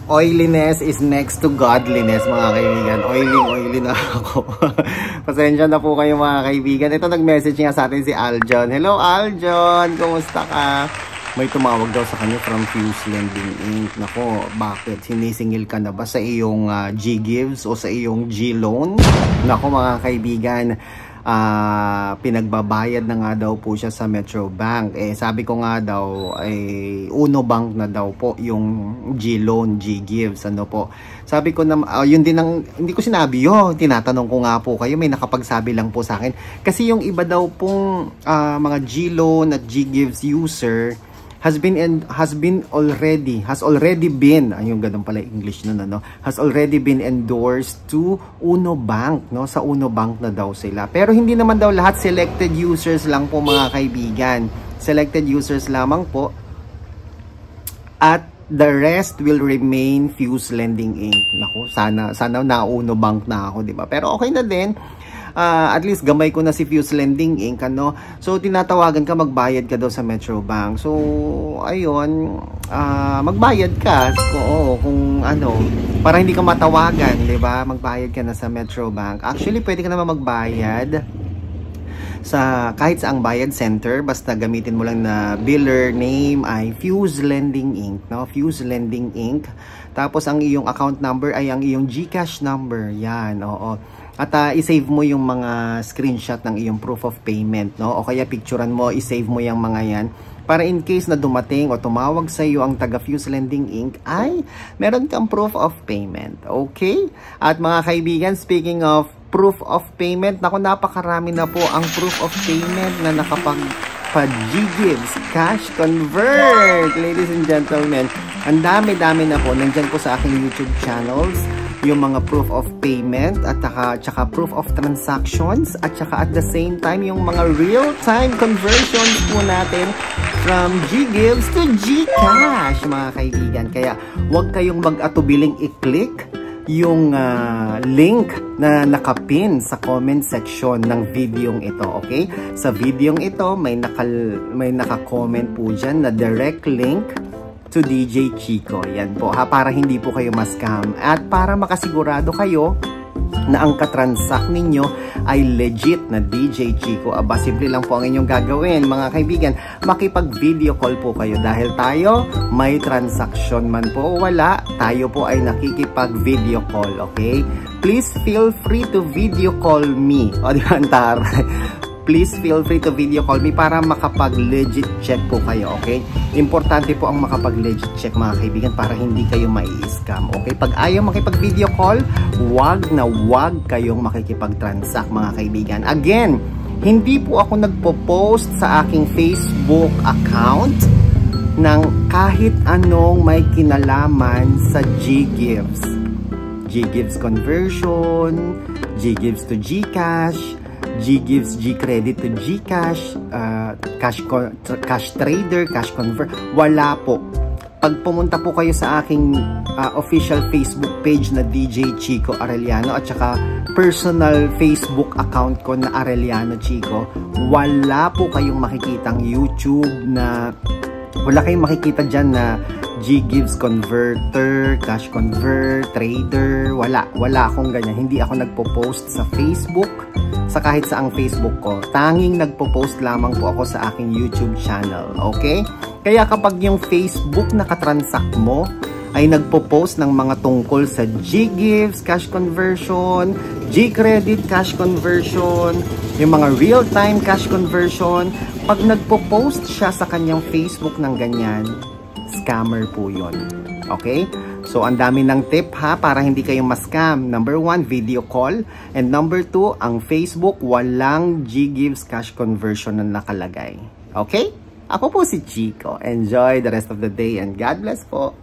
Oiliness is next to godliness, mga kaibigan. Oily na ako. Pasensya na po kayo, mga kaibigan. Ito, nag-message nga sa atin si Aljon. Hello, Aljon! Kumusta ka? May tumawag daw sa kanya from Fuse Lending Inc. Nako, bakit? Sinisingil ka na ba sa iyong G-Gives o sa iyong G-Loan? Nako, mga kaibigan, pinagbabayad na nga daw po siya sa Metro Bank. Sabi ko nga daw Uno Bank na daw po yung G-Loan, G-Gives, ano po. Sabi ko na yun din ang hindi ko sinabi yun. Tinatanong ko nga po kayo, may nakapagsabi lang po sa akin. Kasi yung iba daw pong mga G-Loan at G-Gives user has already been ayun, ganun pala English nun, ano, has already been endorsed to Uno Bank, no? Sa Uno Bank na daw sila. Pero hindi naman daw lahat, selected users lang po, mga kaibigan. Selected users lamang po. At the rest will remain Fuse Lending Inc. Naku, sana na Uno Bank na ako, di ba? Pero okay na din. At least gamay ko na si Fuse Lending Inc. Ano? So tinatawagan ka, magbayad ka daw sa Metro Bank. So ayun, magbayad ka. Kung ano, para hindi ka matawagan, 'di ba? Magbayad ka na sa Metro Bank. Actually, pwede ka naman magbayad sa kahit saang bayad center, basta gamitin mo lang na biller name ay Fuse Lending Inc. No? Fuse Lending Inc. Tapos ang iyong account number ay ang iyong GCash number. Yan, oo. At i-save mo yung mga screenshot ng iyong proof of payment, no? O kaya picturean mo, i-save mo yung mga yan. Para in case na dumating o tumawag sa iyo ang taga Fuse Lending Inc. ay meron kang proof of payment. Okay? At mga kaibigan, speaking of proof of payment, naku, napakarami na po ang proof of payment na nakapag-G-Gives Cash Convert. Ladies and gentlemen, ang dami-dami na po. Nandyan po sa aking YouTube channels yung mga proof of payment at tsaka proof of transactions at tsaka at the same time yung mga real-time conversions po natin from G-Gives to Gcash, mga kaibigan. Kaya huwag kayong mag-atubiling i-click yung link na nakapin sa comment section ng videong ito, okay? Sa videong ito, may naka-comment po dyan na direct link to DJ Chico. Yan po ha, para hindi po kayo ma-scam at para makasigurado kayo na ang katransact ninyo ay legit na DJ Chico. Simple lang po ang inyong gagawin, mga kaibigan. Makipag-video call po kayo dahil tayo may transaction man po o wala, tayo po ay nakikipag-video call, okay? Please feel free to video call me. O, di ba, antar? Please feel free to video call me para makapag-legit check po kayo, okay? Importante po ang makapag-legit check, mga kaibigan, para hindi kayo mai-scam, okay? Pag ayaw makipag-video call, wag kayong makikipag-transact, mga kaibigan. Again, hindi po ako nagpo-post sa aking Facebook account ng kahit anong may kinalaman sa G-Gives. G-Gives conversion, G-Gives to Gcash, G-Gives G-Credit to Gcash, cash trader, cash convert. Wala po. Pag pumunta po kayo sa aking official Facebook page na DJ Chico Arellano at saka personal Facebook account ko na Arellano Chico, wala po kayong makikitang YouTube na wala kayong makikita dyan na G-Gives Converter, Cash Convert, Trader. Wala akong ganyan. Hindi ako nagpo-post sa Facebook, sa kahit saang Facebook ko. Tanging nagpo-post lamang po ako sa aking YouTube channel. Okay? Kaya kapag yung Facebook nakatransact mo ay nagpo-post ng mga tungkol sa G-Gives, Cash Conversion, G-Credit, Cash Conversion, yung mga real-time cash conversion, pag nagpo-post siya sa kanyang Facebook ng ganyan, scammer po yun. Okay? So, ang dami ng tip ha, para hindi kayo ma-scam. Number 1, video call. And number 2, ang Facebook, walang G-Gives Cash Conversion na nakalagay. Okay? Ako po si Chico. Enjoy the rest of the day and God bless po.